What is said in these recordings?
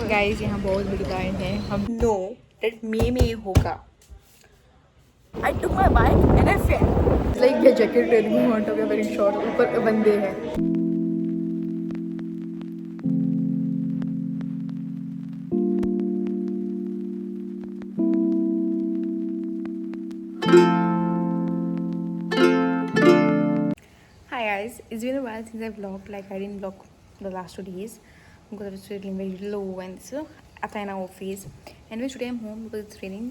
Guys यहाँ बहुत बड़ी लाइन है. हम नो दैट मे में होगा. I took my bike and I fell. It's like the jacket telling me want to be very short. ऊपर बंदे हैं. Hi guys, it's been a while since I vlogged. Like I didn't vlog the last 2 days because I was feeling very low and so after an office. Anyway, today I'm home because it's raining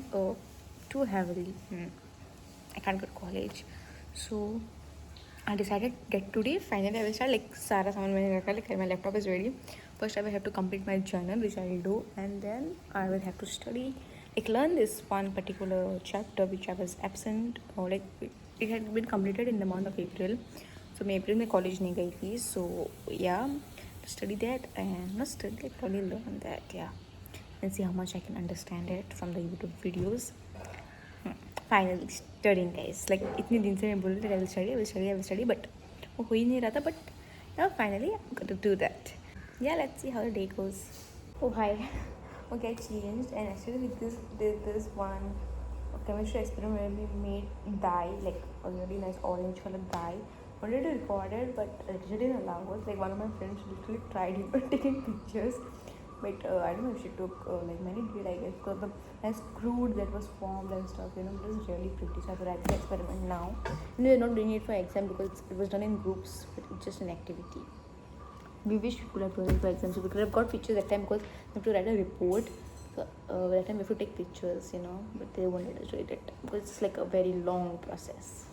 too heavily. I can't go to college, so I decided that today finally I will start. Like सारा सामान मैंने रखा, like my laptop is ready. First I will have to complete my journal, which I will do, and then I will have to study, like learn this one particular chapter which I was absent, or like it had been completed in the month of April. So मैं अप्रैल में college नहीं गई थी, so yeah, to study that and not study, like probably learn that, yeah, and see how much I can understand it from the YouTube videos. Finally studying guys, like इतने दिन से मैं बोल रही थी I will study, but वो हो ही नहीं रहा था, but yeah, finally I'm going to do that. Yeah, let's see how the day goes. Oh hi. Okay, I changed and actually with this one chemistry experiment we made dye, like a really nice orange color dye. Wanted to record it, but teacher didn't allow us. Like one of my friends literally tried even taking pictures, but I don't know if she took like many did, I guess, because the nice crude that was formed and stuff, it was really pretty. So I thought I did experiment now. And we're not doing it for exam because it was done in groups, but it's just an activity. We wish we could have done it for exam, so we could have got pictures that time because we have to write a report. So that time we have to take pictures, but they wanted us to do it because it's like a very long process.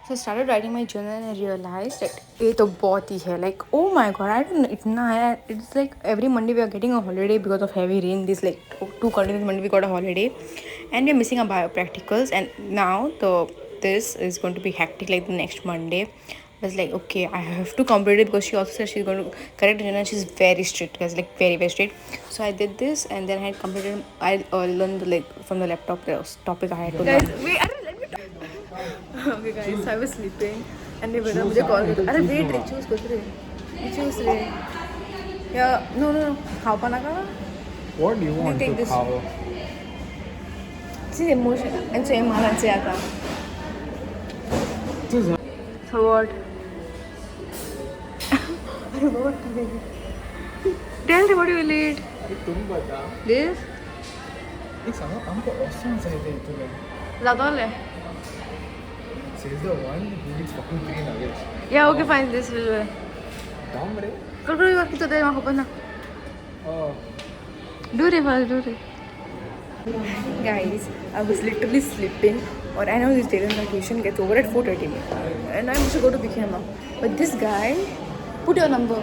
So I started writing my journal and I realized that ये तो बहुत ही है, like oh my god, I don't know, इतना है. It's like every Monday we are getting a holiday because of heavy rain. This like 2 continuous Monday we got a holiday, and we are missing our bio practicals. And now this is going to be hectic. Like the next Monday, I was like okay, I have to complete it because she also said she's going to correct the journal. She's very strict, guys, like very strict. So I did this and then I had completed. I learned like from the laptop the topic I had to learn. Okay guys, so I was sleeping and they बोला मुझे call कर. अरे wait रे, choose रे. Yeah, no. How pana ka? What do you want to cover? See emotion and so emalan se आता. So what? Tell me what you will eat. तुम बता. This? एक सांगा हमको औसम चाहिए इतना. ज़्यादा ले. Says the one who eats fucking 3 nuggets. Yeah, okay, fine. This will be. Dumb, रे. Kau you waktu itu dari mak apa na? Oh. Do it. Guys, I was literally sleeping, or I know this day vacation gets over at 4:30, and I'm supposed to go to pick him up. But this guy, put your number.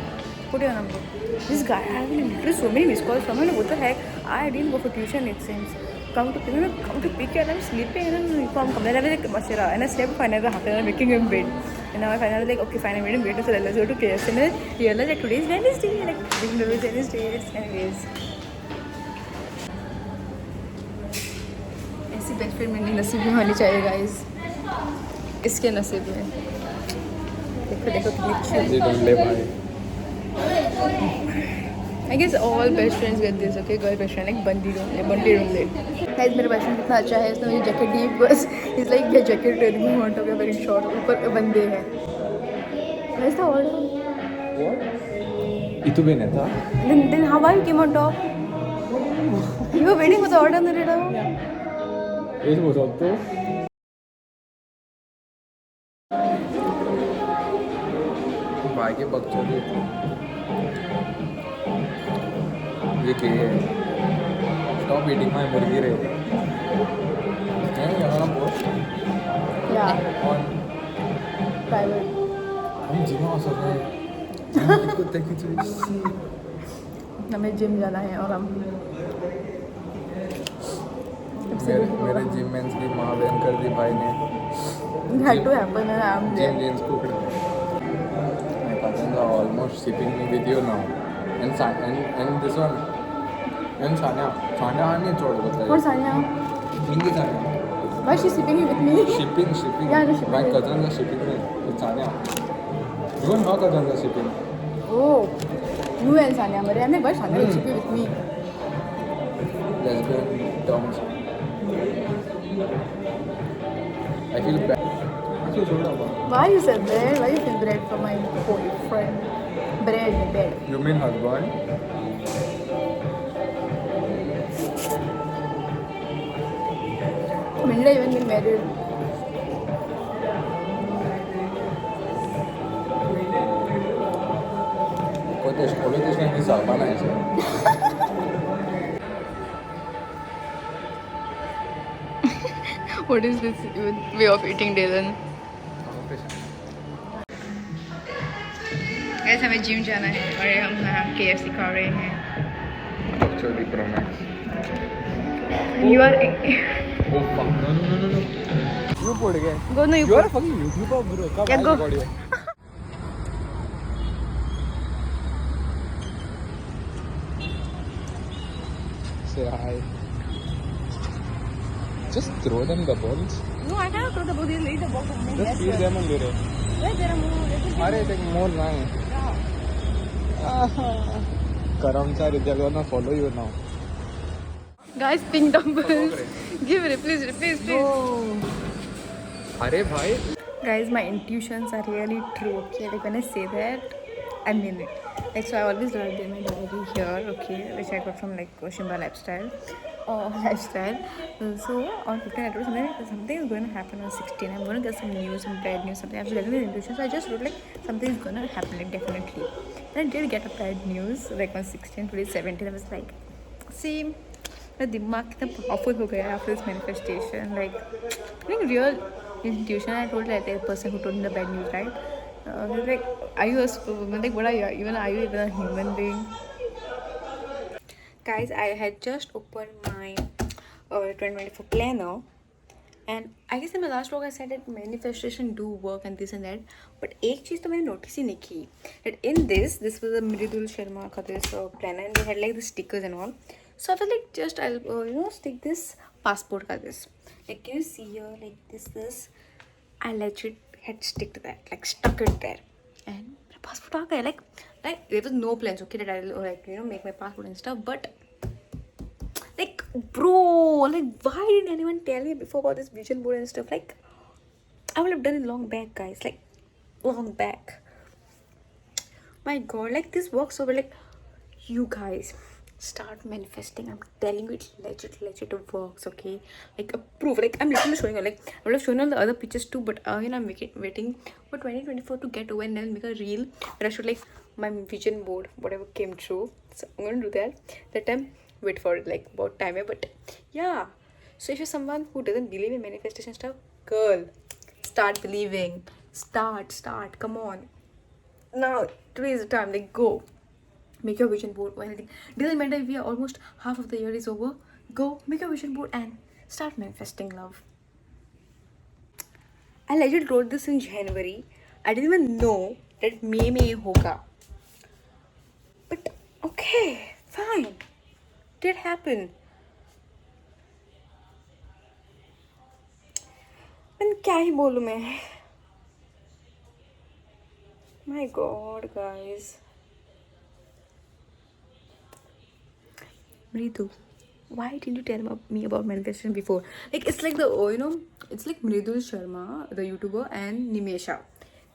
This guy, I have literally so many missed calls from him. What the heck? I didn't go for tuition, it seems. Come to pick you, and I'm sleeping, and then come. Then I was like, Masira, and I slept for another half an hour making him wait. And now I finally like, okay, fine, I made him wait, so let's go to KFC. And then I realized that today is Wednesday, like, didn't know it's Wednesday, anyways. ऐसी best friend मेरी नसीब में होनी चाहिए guys, इसके नसीब में. देखो कितनी अच्छी. I guess all best friends get this, okay? Girl best friend, like बंदी don't ले. Guys, मेरा best friend कितना अच्छा है, इसने मुझे जैकेट दी बस. He's like the jacket telling me want to be very short. ऊपर बंदे हैं. Where's the order? What? Itu bene था. Then how are you came on top? You were waiting for the order, Narita. Is वो सब तो. भाई के बच्चों ये क्या है? Stop eating my मुर्गी रे. क्या यहाँ बोल? Yeah. On. Private. हम जिम आ सकते हैं. जिम को तक चाहिए. हमें जिम जाना है और हम. मेरे जिम मेंस की माँ बहन कर दी भाई ने. Had to happen and I'm there. Gym jeans cooked. My cousins are almost shipping me with you now. And this one. And Sanya आने छोड़ बताइए. कौन Sanya? Hindi Sanya. Why is she sleeping with me? Shipping. Yeah, no shipping. My cousins are shipping me. It's Sanya. Even her cousins are shipping. Oh, you and Sanya. But I'm like, why Sanya is shipping with me? छोड़ा हुआ. Why you said bread? Why you said bread for my boyfriend? Bread. You mean husband? Minda even been married. कोई देश में हिसाब बना है sir. What is this way of eating, Dylan? Guys, हमें gym जाना है और हम यहाँ KFC खा रहे हैं. Actually, Promax. You are Oh fuck! No. You put again. go no you You are a put. fucking YouTuber, bro. Come Yeah, on, go. record here. Say hi. Just throw them the balls. No, I cannot throw the ball. They'll eat the ball from me. Just feed them and get it. Where there are more? Are take more now. Karamchar, they're gonna follow you now. Guys, pink dumbbells. Give it, please. अरे भाई. Guys, my intuitions are really true. Okay, like when I say that, I mean it. Like so, I always write in my diary here. Okay, which I got from like Shimba lifestyle. So on 15 October, something is going to happen on 16. I'm going to get some news, some bad news, something. I have to get my intuition. So I just wrote like something is going to happen, like definitely. Then I did get a bad news like on 16. Today 17. I was like, see. My दिमाग कितना powerful हो गया after this manifestation. Like, like real intuition. I told like the person who told me the bad news, right? They were like, are you like what are you? Are you even a human being? Guys, I had just opened my 2024 planner, and I guess in my last vlog I said that manifestation do work and this and that. But एक चीज़ तो मैंने notice ही नहीं की. That in this was a Mridul Sharma का this planner, and they had like the stickers and all. So I was like, just I'll stick this passport ka this. Like, can you see here, like this? I legit had stuck it there, and my passport aa gaya. Like there was no plans, okay, that I'll make my passport and stuff. But like, bro, like why didn't anyone tell me before about this vision board and stuff? Like, I would have done it long back, guys. Like, long back. My God, like this works so well. Like, you guys. Start manifesting. I'm telling you, it legit works. Okay, like a proof. Like I'm literally showing you. Like I would have shown you all the other pictures too, but I'm waiting for 2024 to get over and then make a reel where I should like my vision board, whatever came true. So I'm gonna do that. That time, wait for it, like about time. But yeah. So if you're someone who doesn't believe in manifestation stuff, girl, start believing. Start. Come on. Now today is the time. Like go. Make your vision board or anything. Doesn't matter if we are almost half of the year is over. Go make your vision board and start manifesting love. I legit wrote this in January. I didn't even know that May mein hoga. But okay, fine. Did happen. मैं क्या ही बोलूँ मैं. My God, guys. Mridu, why didn't you tell me about manifestation before? Like it's like the it's like Mridul Sharma, the YouTuber, and Nimesha.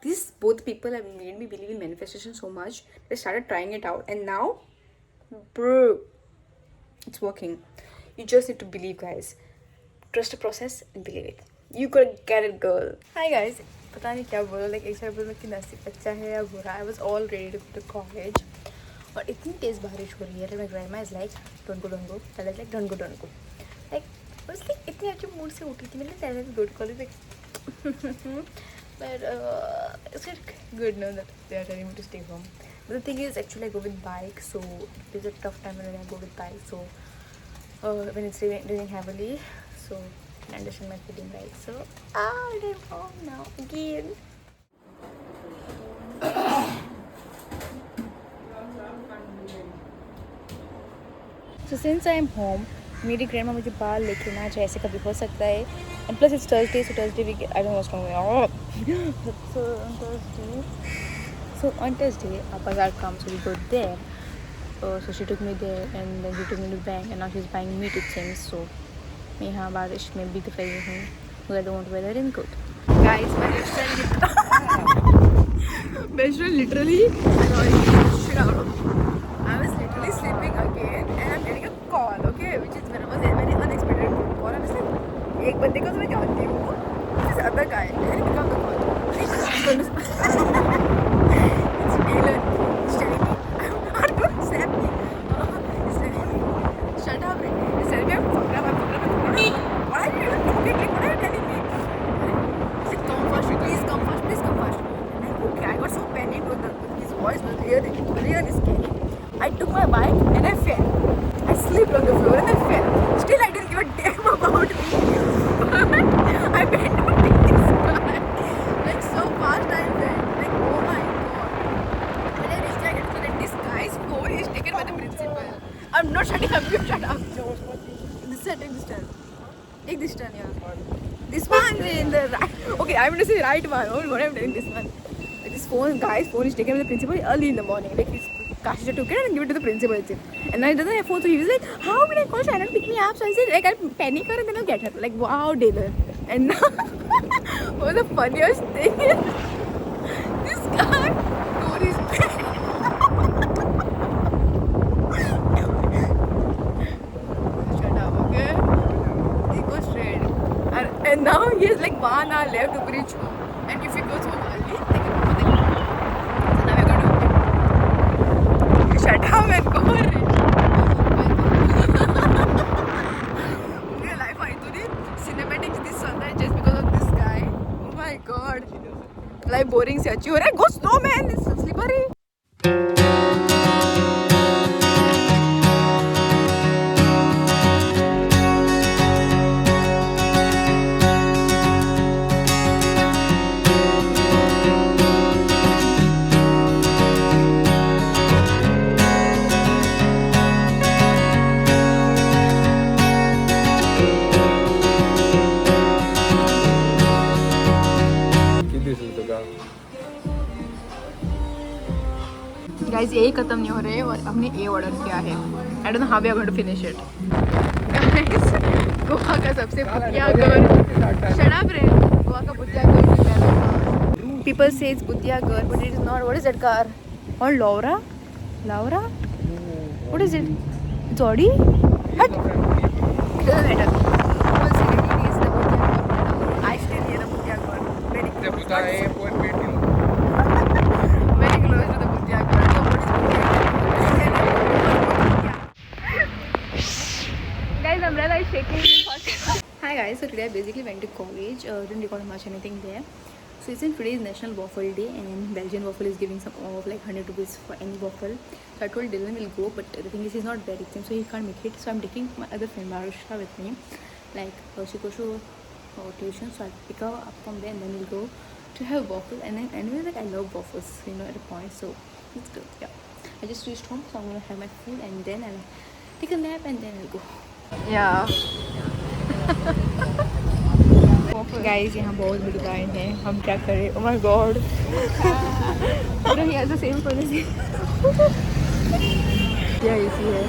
These both people have made me believe in manifestation so much. I started trying it out, and now, bro, it's working. You just need to believe, guys. Trust the process and believe it. You could get it, girl. Hi, guys. पता नहीं क्या बोलो. Like एक side बोलो कि नसीब अच्छा है या बुरा. I was all ready to go to college. और इतनी तेज़ बारिश हो रही है. My grandma is like, don't go. Dad is like, don't go. Like, I was like, इतनी अच्छी मूड से उठी थी. मैंने Dad go to college. Like, but it's good now that they are telling me to stay home. But the thing is, actually, I go with bike, so it is a tough time when I go with bike. So when it's raining heavily, so I understand my feeling, right? So I'm home now again. So since I am home, मेरी grandma मुझे बाल लेके ना जाए. ऐसे कभी हो सकता है. And plus it's Thursday, so Thursday we get, I don't know what's wrong with So on Thursday, our bazaar comes, so we go there. So she took me there, and then she took me to the bank, and now she's buying meat, it seems. So मैं यहाँ बारिश में भीग रही हूँ because I don't want to wear the raincoat. guys, best friend literally annoying the shit out of me. I was literally sleeping again and I'm getting a call, okay, which is very unexpected call. I was like, एक बंदे को तो मैं जानती हूँ, this is other guy, and he picked up the call. It's Taylor. He's telling me, I'm not going to snap me. He's telling me, shut up, man. He's telling me, I'm fucked up. What are you doing? Like, what are you telling me? He said, come first, please come first. And I'm like, okay, I got so panicked with his voice was really scary. I took my bike and I fell. I slipped on the floor and I fell. Still, I didn't give a damn about me. I went to pick this guy. Like, so fast I went. Like, oh my god. When I reached, I get to that this guy's phone is taken by the principal. I'm not shutting up, you shut up. Take this turn, yeah. This one in the right. Okay, I'm going to say right one. Oh, what I'm doing this one. Like this guy's phone is taken by the principal early in the morning. Like he's Kashisha took it and give it to the principal. And I doesn't have phone, so he was like, how did I call Shannon pick me up? So I said, like, I'll panic her and then I'll get her. Like, wow, Taylor. And now, what was the funniest thing is, this guy tore his pants. Shut up, okay? He goes straight. And now he has like 1 hour left to reach home. And if he goes home early, they can go. So now we're going to shut up and go. Real life, I do cinematics this sunlight just because of this guy. Oh my god. Life boring se achi ho raha hai. Go slow, man. It's slippery. Guys यही खत्म नहीं हो रहे और हमने ये order किया है. I don't know how we are going to finish it. Guys Goa का सबसे बुतिया घर. शट अप रे. गोवा का बुतिया घर. पीपल से इट्स बुतिया घर but it is not. What is that car? और लावरा what is it? It's Audi. हट. It doesn't matter. I still hear the बुतिया घर. वेरी क्लोज टू द बुतिया घर. Guys, umbrella is shaking. Hi guys, so today I basically went to college. Didn't record much anything there. So since today is National Waffle Day and Belgian Waffle is giving some off like 100 rupees for any waffle. So I told Dylan we'll go, but the thing is he's not very thin, so he can't make it. So I'm taking my other friend Marusha with me. Like she goes to tuition, so I'll pick her up from there and then we'll go to have waffle. And then anyway, like I love waffles, you know, at a point. So it's good. Yeah. I just reached home, so I'm gonna have my food and then I'll take a nap and then I'll go. Yeah. Guys यहाँ बहुत बड़ी line है. हम क्या करें? Oh my god. पूरा ही ऐसा same policy. क्या इसी है?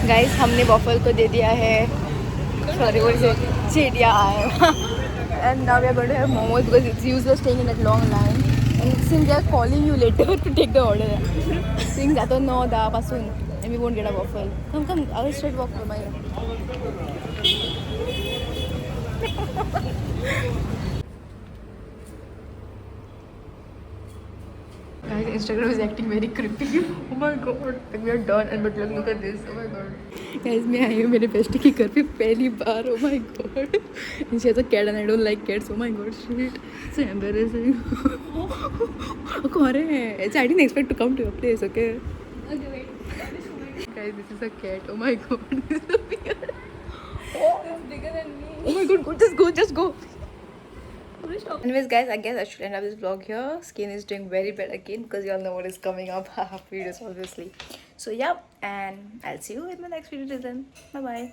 गाइस हमने वॉफल को दे दिया है. Sorry, what is it? Chedia. And now we are going to have momos because it's useless staying in that long line. And since they are calling you later to take the order. Since I don't know the pasun. And we won't get a waffle. Come, I'll straight walk for my. Guys, Instagram is acting very creepy. Oh my god, like we are done and but look at this. Oh my god. Guys, मैं आई हूँ मेरे bestie के घर पे पहली बार. Oh my god. And she has a cat and I don't like cats. Oh my god, shit. So embarrassing. कौन है? I didn't expect to come to your place. Okay. Okay, wait. Guys, this is a cat. Oh my god, this is so weird. Oh, it's bigger than me. Oh my god, just go. Anyways, guys, I guess I should end up this vlog here. Skin is doing very bad again because you all know what is coming up. Videos, obviously. So yeah, and I'll see you in my next video till then. Bye bye.